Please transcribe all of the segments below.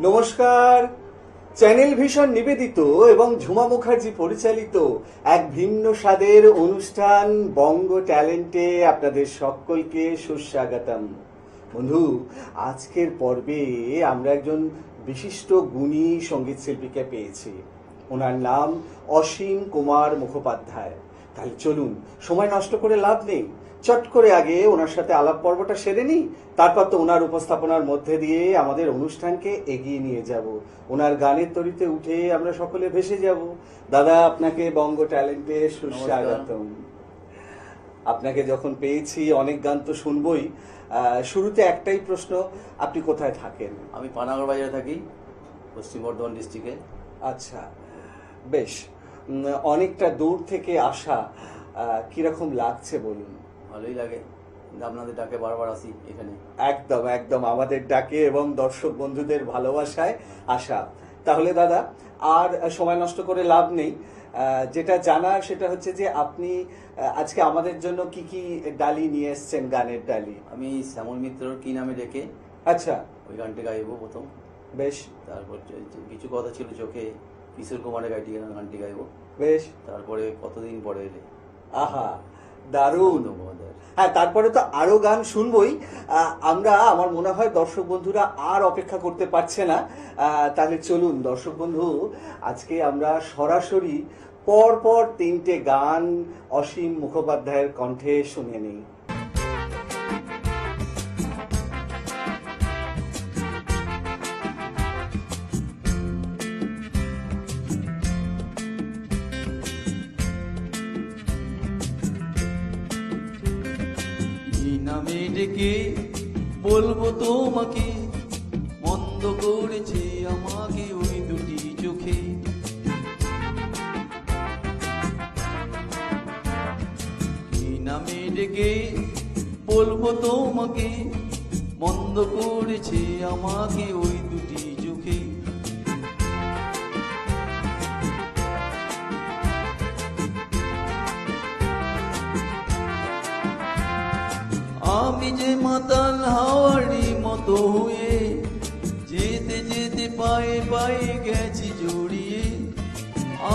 নমস্কার। Channel vision নিবেদিত এবং ঝুমা মুখার্জি পরিচালিত এক ভিন্ন স্বাদের অনুষ্ঠান বঙ্গ ট্যালেন্টে আপনাদের সকলকে সুস্বাগতম। বন্ধু, আজকের পর্বে আমরা একজন বিশিষ্ট গুণী সঙ্গীত শিল্পীকে পেয়েছি। ওনার নাম অসীম কুমার মুখোপাধ্যায়। তাহলে চলুন, সময় নষ্ট করে লাভ নেই, চট করে আগে ওনার সাথে আলাপ পর্বটা সেরে নিই, তারপর তো ওনার উপস্থাপনার মধ্যে দিয়ে আমাদের অনুষ্ঠানকে এগিয়ে নিয়ে যাব। ওনার গানের তরিতে উঠে আমরা সকলে ভেসে যাব। দাদা, আপনাকে বঙ্গ ট্যালেন্টে সুস্বাগতম। আপনাকে যখন পেয়েছি, অনেক গান তো শুনবই। শুরুতে একটাই প্রশ্ন, আপনি কোথায় থাকেন? আমি পানাগড় বাজারে থাকি, পশ্চিম বর্ধমান ডিস্ট্রিক্টে। আচ্ছা, বেশ। অনেকটা দূর থেকে আসা, কিরকম লাগছে বলুন? ভালোই লাগে, আপনাদের ডাকে বারবার আসি এখানে। একদম একদম আমাদের ডাকে এবং দর্শক বন্ধুদের ভালোবাসায় আসা। তাহলে দাদা, আর সময় নষ্ট করে লাভ নেই। যেটা জানার সেটা হচ্ছে যে আপনি আজকে আমাদের জন্য কি কি ডালি নিয়ে এসছেন, গানের ডালি? আমি শ্যামল মিত্রর কি নামে ডেকে, আচ্ছা, ওই গানটি গাইবো প্রথম। বেশ। তারপর কিছু কথা ছিল চোখে, কিশোর কুমারের গানটি গাইবো। বেশ। তারপরে কতদিন পরে এলে, আহা, দারুণ। হ্যাঁ, তারপরে তো আরো গান শুনবই। আমার মনে হয় দর্শক বন্ধুরা আর অপেক্ষা করতে পারছে না। তাহলে চলুন দর্শক বন্ধু, আজকে আমরা সরাসরি পর পর তিনটে গান অসীম মুখোপাধ্যায়ের কণ্ঠে শুনে নিই। নামে ডেকে বলবো তোমাকে, মন্দ করেছে আমাকে ওই দুটি চোখে। কি নামে ডেকে বলবো তোমাকে, মন্দ করেছে আমাকে ওই দুটি চোখে। আমি যে মাতাল হাওয়ারি মতো হয়ে যেতে যেতে পায়ে পায়ে গেছি জড়িয়ে।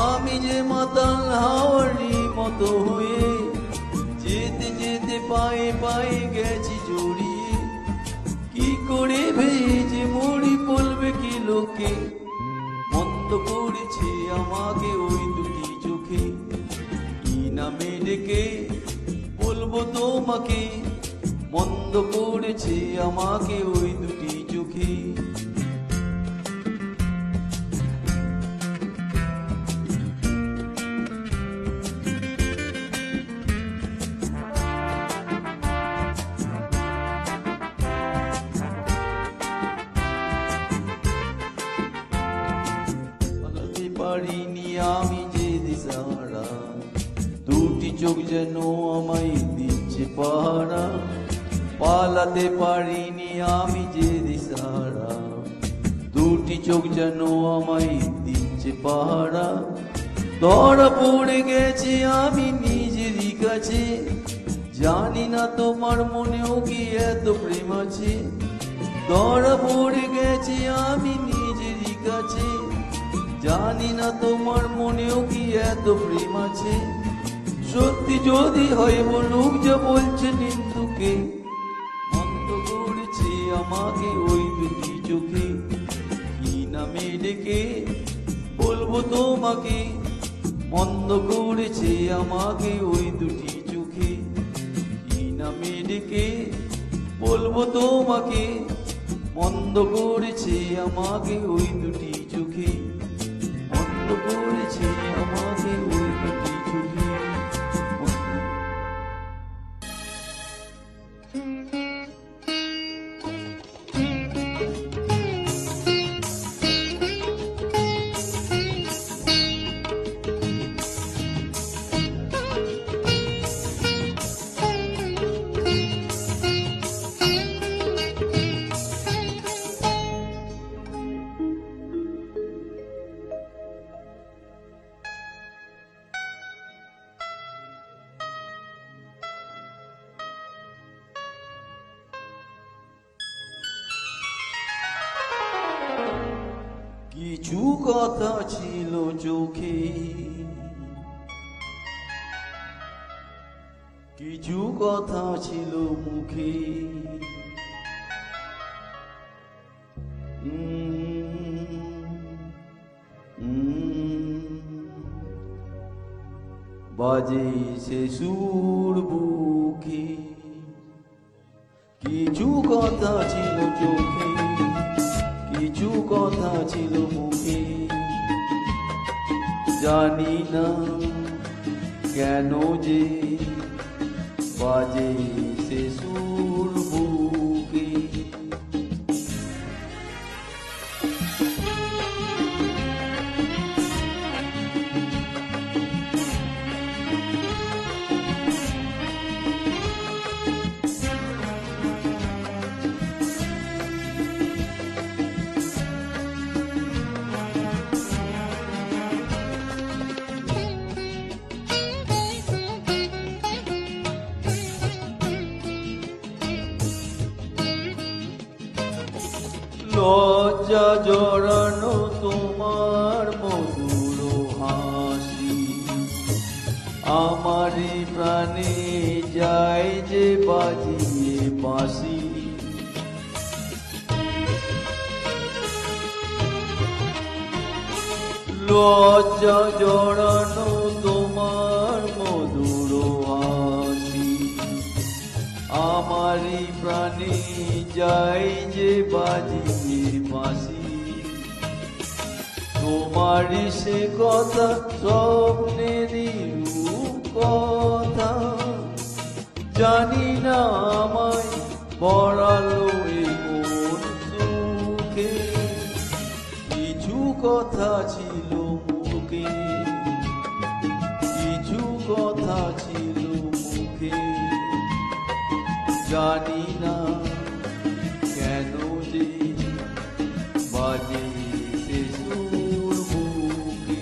আমি যে মাতাল হাওয়ারি মতো হয়ে যেতে যেতে পায়ে পায়ে গেছি জড়িয়ে। কি করে ভেজে মরি বলবে কি লোকে, মন্দ করেছে আমাকে ওই দুটি চোখে। কি নামে ডেকে বলবো তোমাকে, মন্দ করেছে আমাকে ওই দুটি চোখে। পালাতে পারিনি আমি যে দিশাহারা, দুটি চোখ যেন আমায় দিচ্ছে পাহারা। পালাতে পারিনি আমি যে দিশাহারা, দুটি চোখ যেন আমায় দিচ্ছে পাহারা। ধরা পড়ে গেছি আমি নিজেরই কাছে, জানি না তোমার মনেও কি এত প্রেম আছে। ধরা পড়ে গেছি আমি নিজেরই কাছে, জানি না তোমার মনেও কি এত প্রেম আছে। সত্যি যদি হয় বলুক যা বলছে নিন্দুকে, মন্দ করেছে আমাকে ওই দুটি চোখে। কি নামে ডেকে বলবো তোমাকে, মন্দ করেছে আমাকে ওই দুটি চোখে। কি নামে ডেকে বলবো তোমাকে, মন্দ করেছে আমাকে ওই দুটি চোখে। মন্দ করেছে আমাকে ওই দুটি চোখে। কিছু কথা ছিল চোখে, কিছু কথা ছিল মুখে। বাজে সে সুর বুকে, কিছু কথা ছিল চোখে, কিছু কথা ছিল মুখে। জানি না কেন যে বাজে সে সুর বুকে। লজ্জা জড়ানো তোমার মধুর হাসি, আমারই প্রাণে যায় যে বাজিয়ে বাঁশি। লজ্জা জড়ানো তোমার মধুর হাসি, আমারই প্রাণে যায় যে বাজিয়ে বাঁশি। তোমারই সে কথা স্বপ্নেরই কথা, জানি না আমায় পড়ালো এমন সুখে। কিছু কথা ছিল মুখে, কিছু কথা ছিল মুখে। জানি না কেন যে বাজে সে সুর বুকে।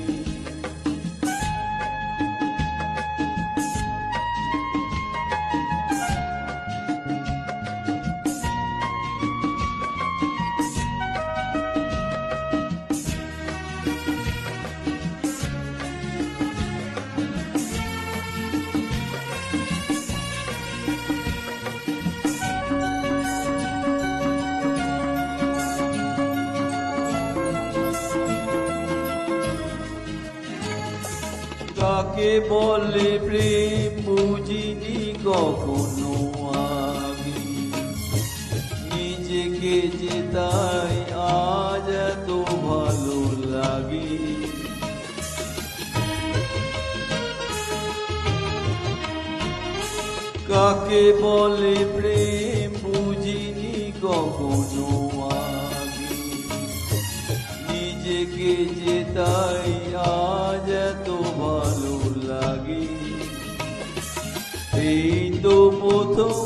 কাকে বলে প্রেম বুঝিনি কখনো আগে, নিজেকে যে তাই আজ এত ভালো লাগে। কাকে বলে প্রেম বুঝিনি কখনো আগে, নিজেকে যে তাই আজ এত ভালো লাগে। এই তো প্রথম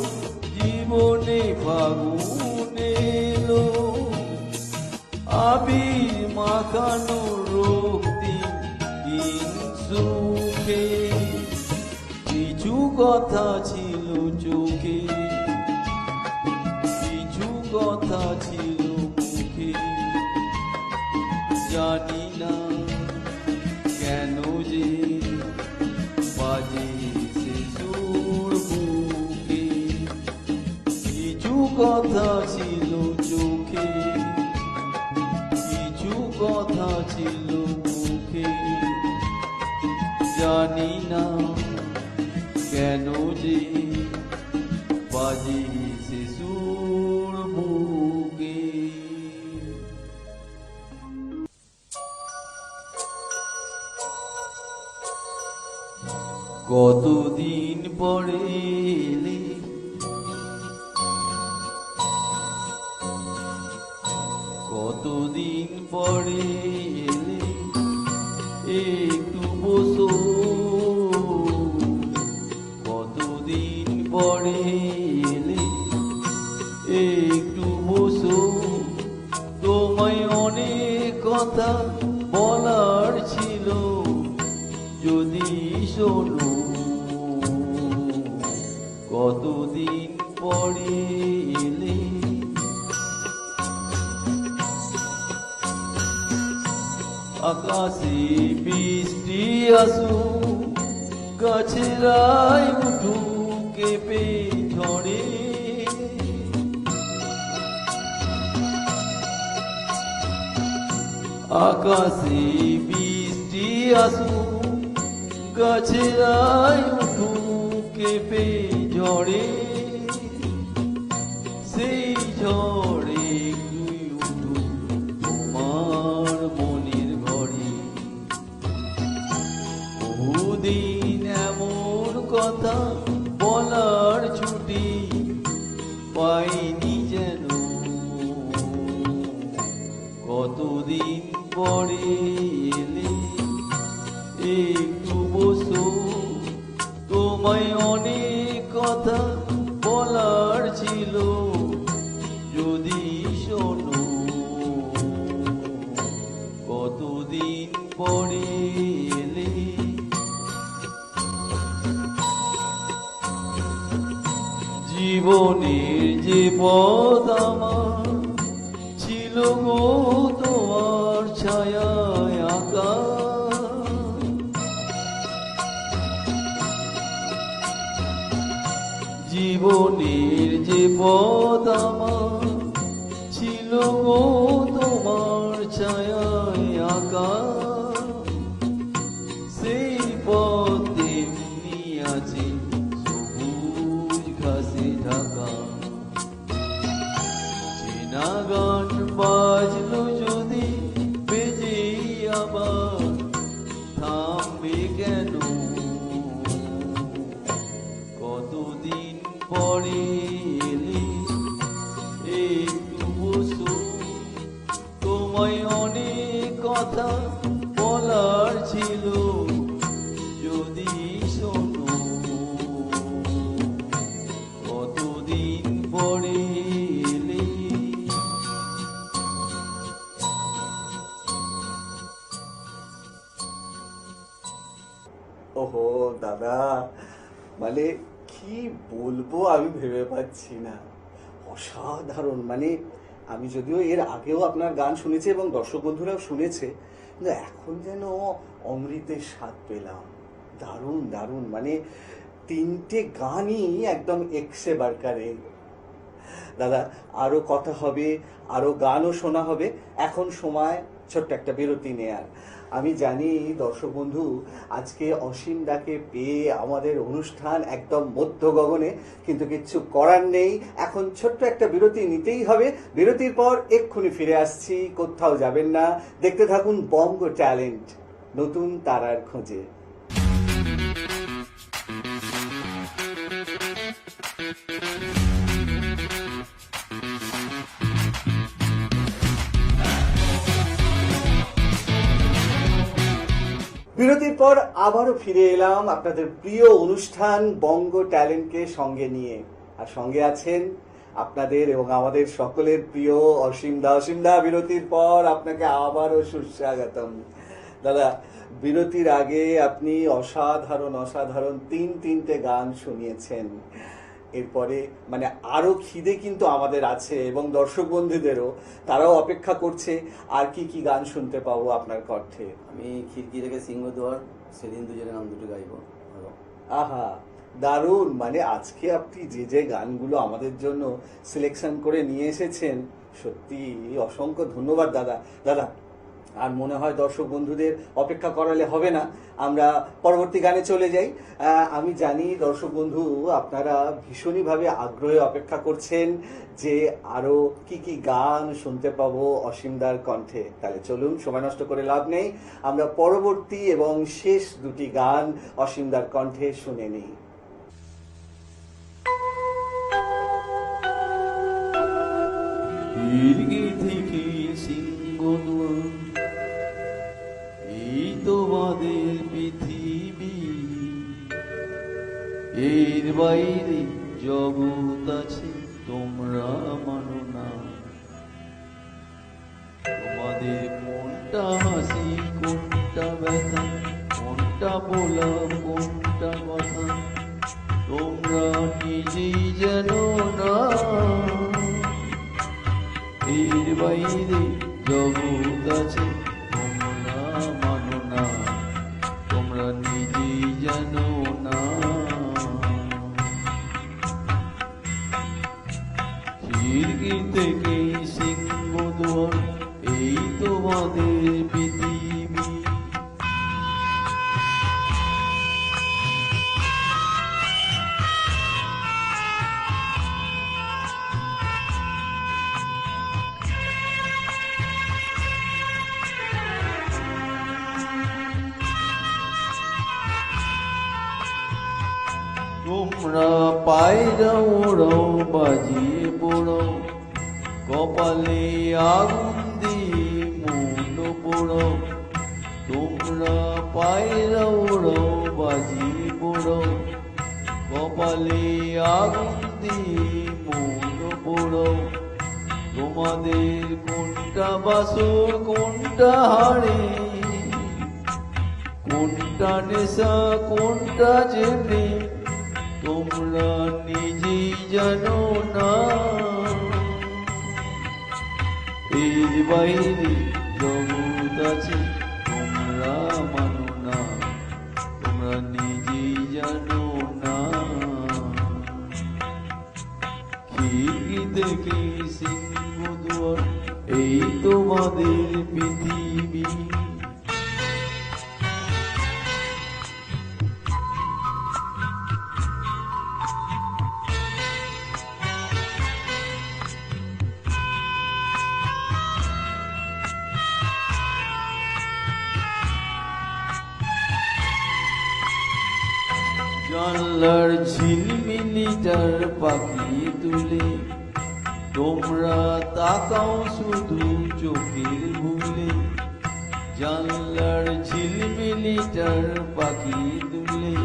জীবনে ফাগুন এলো, আবির মাখানো রক্তিম দিন সুখে। কিছু কথা ছিল চোখে, কিছু কথা ছিল মুখে। জানি না কেন যে বাজে সে সুর বুকে। কিছু কথা ছিল চোখে, কিছু কথা ছিল মুখে। জানি না কেন যে বাজে সে সুর বুকে। কতদিন পরে এলে, কতদিন পরে এলে, একটু বসো। কতদিন পরে এলে, একটু বসো। তোমায় অনেক কথা বলার ছিল, যদি শোনো। কতদিন পরে এলে, আকাশে বৃষ্টি আসু, গাছেরাই উঠু কেঁপে ঝড়ে। আকাশে বৃষ্টি আসু, গাছেরাই উঠু কেঁপে ঝড়ে। সেই ঝড়ে তুই উঠু তোমার মনের ঘরে। বহুদিন এমন কথা বলার ছুটি পাইনি যেন, কতদিন পরে এলে একটু বসো, তোমায় অনেক কথা বলার ছিল যদি শোনো। কতদিন পরে এলে জীবনের যে পথ আমার ছিল গো তোমার ছায়ায় আঁকা। জীবনের যে পথ আমার ছিল গো তোমার ছায়ায় আঁকা। সেই পথ তেমনি আছে সবুজ ঘাসে ঢাকা। চেনা গান বাজলো যদি বেজে আবার থামবে কেন? কতদিন পরে এলে একটু বসো, তোমায় অনেক কথা বলার ছিল যদি শোনো। কতদিন পরে এলে ওহো দাদা, মানে কি বলবো আমি ভেবে পাচ্ছি না। অসাধারণ, মানে আমি যদিও এর আগেও আপনার গান শুনেছি এবং দর্শক বন্ধুরাও শুনেছে, কিন্তু এখন যেন অমৃতের স্বাদ পেলাম। দারুণ দারুণ, মানে তিনটে গানই একদম একসে বারকারে। দাদা, আরো কথা হবে, আরো গানও শোনা হবে। এখন সময় ছোট্ট একটা বিরতি নেয়ার। আমি জানি দর্শক বন্ধু আজকে অসীম দাকে পেয়ে আমাদের অনুষ্ঠান একদম মধ্য গগনে, কিন্তু কিচ্ছু করার নেই। এখন ছোট্ট একটা বিরতি নিতেই হবে। বিরতির পর এক্ষুনি ফিরে আসছি, কোথাও যাবেন না। দেখতে থাকুন বঙ্গ ট্যালেন্ট, নতুন তারার খোঁজে। বিরতির পর আবারও ফিরে এলাম আপনাদের প্রিয় অনুষ্ঠান বঙ্গ ট্যালেন্টকে সঙ্গে নিয়ে। আর সঙ্গে আছেন আপনাদের এবং আমাদের সকলের প্রিয় অসীম দা। অসীম দা, বিরতির পর আপনাকে আবারও সুস্বাগতম। দাদা, বিরতির আগে আপনি অসাধারণ অসাধারণ তিনটে গান শুনিয়েছেন। এরপরে মানে আরো খিদে কিন্তু আমাদের আছে এবং দর্শক বন্ধুদেরও, তারাও অপেক্ষা করছে আর কি কি গান শুনতে পাবো আপনার কণ্ঠে। আমি খিড়কি থেকে সিংহদুয়ার, সেদিন দুজনের নাম দুটো গাইবো। আহা, দারুণ, মানে আজকে আপনি যে যে গানগুলো আমাদের জন্য সিলেকশন করে নিয়ে এসেছেন, সত্যি অসংখ্য ধন্যবাদ দাদা। দাদা, আর মনে হয় দর্শক বন্ধুদের অপেক্ষা করালে হবে না, আমরা পরবর্তী গানে চলে যাই। আমি জানি দর্শক বন্ধু আপনারা ভীষণভাবে আগ্রহে অপেক্ষা করছেন যে আরো কি কি গান শুনতে পাবো অসীমদার কণ্ঠে। তাহলে চলুন, সময় নষ্ট করে লাভ নেই, আমরা পরবর্তী এবং শেষ দুটি গান অসীমদার কণ্ঠে শুনে নিই। খিড়কি থেকে সিংহদুয়ার, এই তোমাদের পৃথিবী, এর বাইরে জগৎ আছে তোমরা মানো না। তোমাদের কোনটা হাসি কোনটা ব্যথা, কোনটা বলা কোনটা কথা, তোমরা নিজেই জানো না। এর বাইরে জগৎ আছে তোমরা যেন না। খিড়কি থেকে সিংহদ্বার এই তোমাদের পৃথিবী। তোমরা পায়রা ওড়াও বাজিয়ে পোড়াও, কপালে আগুন দিয়ে মন পোড়াও। তোমরা পায়রা ওড়াও বাজিয়ে পোড়াও, কপালে আগুন দিয়ে মন পোড়াও। তোমাদের কোনটা বাসর কোনটা হাড়ে, কোনটা নেশা কোনটা জেনে, তোমরা নিজেই জানো না। এর বাইরে জগৎ আছে তোমরা মানো না, তোমরা নিজেই জানো না। খিড়কি থেকে সিংহদ্বার এই তোমাদের পৃথিবী। জানলার ঝিলমিলিটার পাখি তুলে, তোমরা তাকাও শুধু চোখের ভুলে। জানলার ঝিলমিলিটার পাখি তুলে,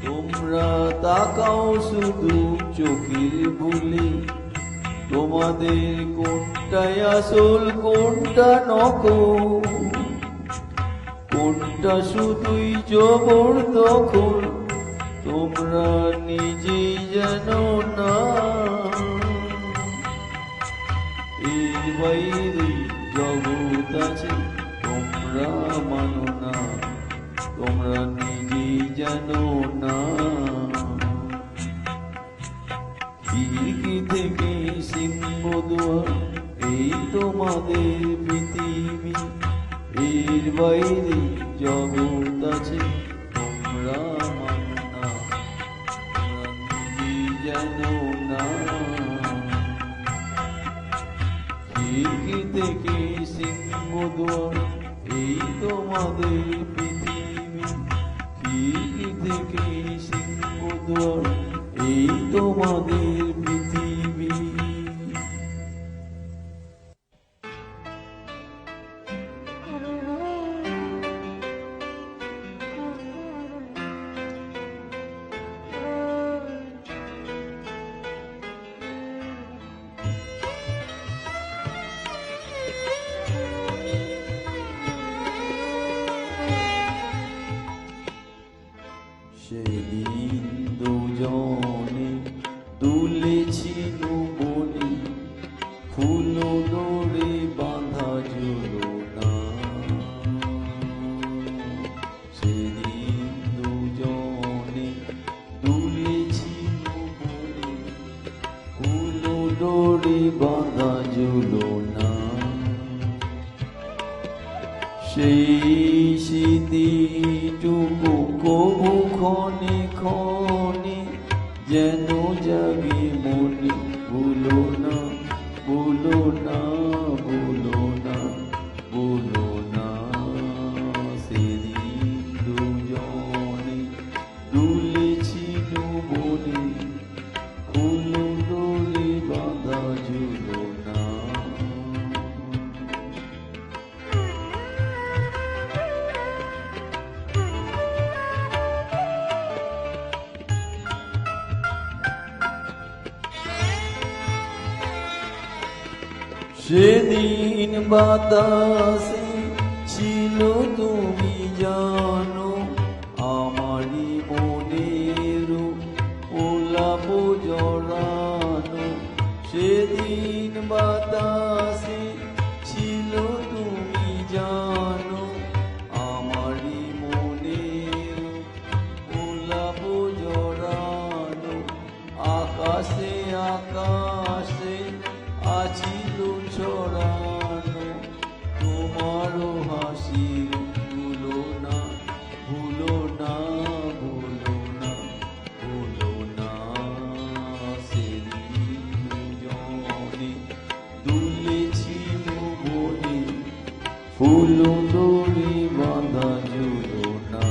তোমরা তাকাও শুধু চোখের ভুলে। তোমাদের কোনটাই আসল কোনটা নকল, কোনটা শুধুই জবরদখল, তোমরা নিজেই জানো না। এর বাইরে জগৎ আছে তোমরা মানো না, তোমরা নিজেই জানো না। খিড়কি থেকে সিংহদ্বার এই তোমাদের পৃথিবী। এর বাইরে জগৎ আছে তোমরা মানো না, তোমরা নিজেই জানো না। খিড়কি থেকে সিংহদ্বার এই তোমাদের পৃথিবী। খিড়কি থেকে সিংহদ্বার এই তোমাদের পৃথিবী। সেদিন দুজনে তুলেছিল বনে, ফুল ডোরে বাঁধা ঝুলনা। সেদিন দুজনে তুলেছিল বনে, ফুল ডোরে বাঁধা ঝুলনা। সেই স্মৃতিটুকু কবু ক্ষণে ক্ষণে যেন জাগে মনে। ভুলো না, ভুলো না, ভুলো না, ভুলো না। সেদিন দুজনে দুলেছিল বনে, ফুল ডোরে বাঁধা ঝুলনা। সেদিন বাতাসে ছিল তুমি জানো, আমারই মনের ওলাপ জড়ানো। সেদিন বাতাসে ছিল তুমি জানো, আমারই মনের আকাশে আছিল ছড়ানো তোমারও হাসির ভুলো না ভুলো না ভুলো না ভুলো না সেদিন দুজনে দুলেছিল বনে ফুল দড়ি বাঁধা ঝুলো না।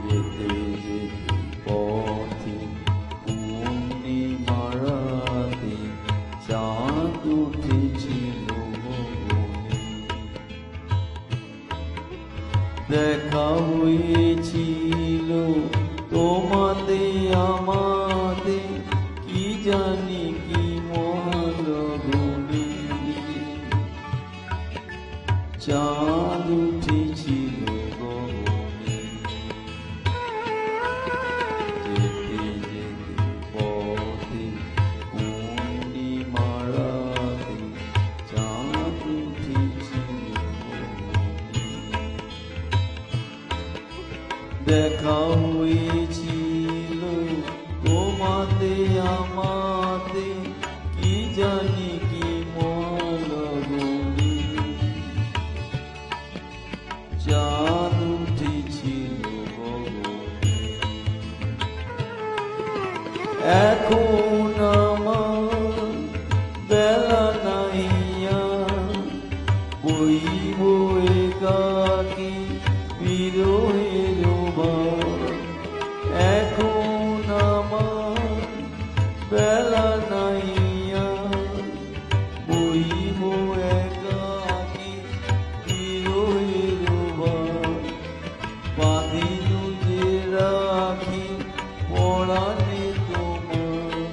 যেতে যেতে পথে পূর্ণিমার রাতে চাঁদ উঠেছিল গগনে। দেখা হয়েছিল তোমাতে আমাতে কি জানি কি মহালগুনে। চাঁদ উঠেছিল গগনে। যেতে যেতে পথে পূর্ণিমার রাতে চাঁদ উঠেছিল গগনে। দেখা হয়েছিল তোমাতে আমাতে কি জানি কি মহালগুনে। চাঁদ উঠেছিল গগনে। এখন আমার বেলা নাইয়া বইব একাকী বিরহের ভার। এখন আমার বেলা নাইয়া বইব একাকী বিরহের ভার। বাঁধিল যে রাখি পরাণে তোমার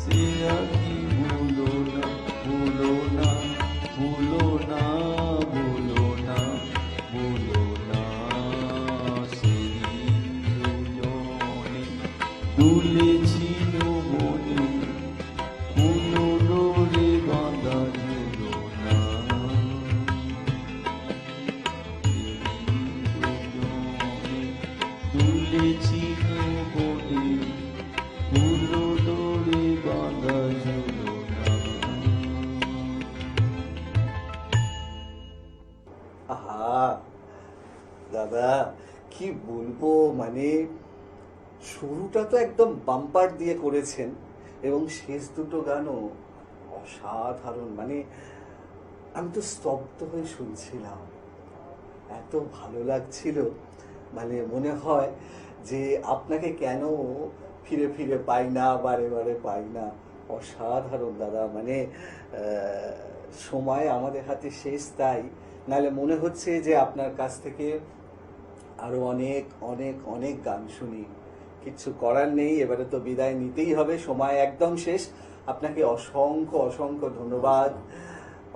সে রাখি ভুলো না ভুলো না ভুলো না ভুলো না ভুলো না। সেদিন দুজনে দুলেছিল বনে ফুল ডোরে বাঁধা ঝুলো না। দুলেছিল বনে ফুল ডোরে বাঁধা ঝুলো না। আহা দাদা, কি বলবো, মানে শুরুটা তো একদম বাম্পার দিয়ে করেছেন এবং শেষ দুটো গানও অসাধারণ। মানে আমি তো স্তব্ধ হয়ে শুনছিলাম, এত ভালো লাগছিল। মানে মনে হয় যে আপনাকে কেন ফিরে ফিরে পাই না, বারে বারে পাই না। অসাধারণ দাদা, মানে সময় আমাদের হাতে শেষ, তাই নাহলে মনে হচ্ছে যে আপনার কাছ থেকে আরো অনেক অনেক অনেক গান শুনি। কিচ্ছু করার নেই, এবারে তো বিদায় নিতেই হবে, সময় একদম শেষ। আপনাকে অসংখ্য অসংখ্য ধন্যবাদ।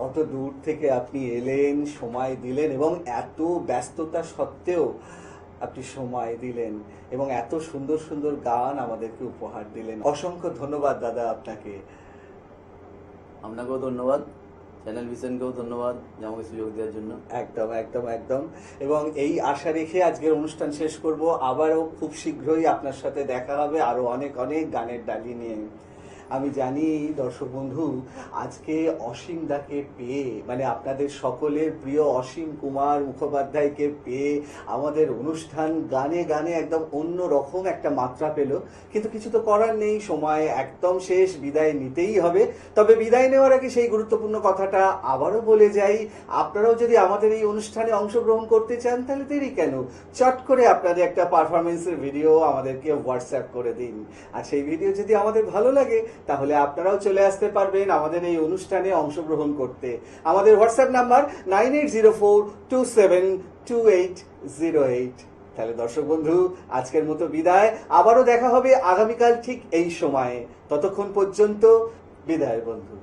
অত দূর থেকে আপনি এলেন, সময় দিলেন এবং এত ব্যস্ততা সত্ত্বেও আপনি সময় দিলেন এবং এত সুন্দর সুন্দর গান আমাদেরকে উপহার দিলেন। অসংখ্য ধন্যবাদ দাদা আপনাকে। আপনাকেও ধন্যবাদ, চ্যানেল ভিশনকেও ধন্যবাদ যে আমাকে সুযোগ দেওয়ার জন্য। একদম একদম একদম। এবং এই আশা রেখে আজকের অনুষ্ঠান শেষ করব। আবারও খুব শীঘ্রই আপনার সাথে দেখা হবে আরো অনেক অনেক গানের ডালি নিয়ে। আমি জানি দর্শক বন্ধু, আজকে অসীম দাকে পেয়ে, মানে আপনাদের সকলের প্রিয় অসীম কুমার মুখোপাধ্যায়কে পেয়ে আমাদের অনুষ্ঠান গানে গানে একদম অন্য রকম একটা মাত্রা পেল। কিন্তু কিছু তো করার নেই, সময় একদম শেষ, বিদায় নিতেই হবে। তবে বিদায় নেওয়ার আগে সেই গুরুত্বপূর্ণ কথাটা আবারও বলে যাই, আপনারাও যদি আমাদের এই অনুষ্ঠানে অংশগ্রহণ করতে চান তাহলে দেরি কেন, চট করে আপনাদের একটা পারফরমেন্সের ভিডিও আমাদেরকে হোয়াটসঅ্যাপ করে দিন। আর সেই ভিডিও যদি আমাদের ভালো লাগে তাহলে আপনারাও চলে আসতে পারবেন আমাদের এই অনুষ্ঠানে অংশগ্রহণ করতে। আমাদের হোয়াটসঅ্যাপ নাম্বার 9804272808। তাহলে দর্শক বন্ধু, আজকের মতো বিদায়। আবারও দেখা হবে আগামীকাল ঠিক এই সময়ে। ততক্ষণ পর্যন্ত বিদায় বন্ধু।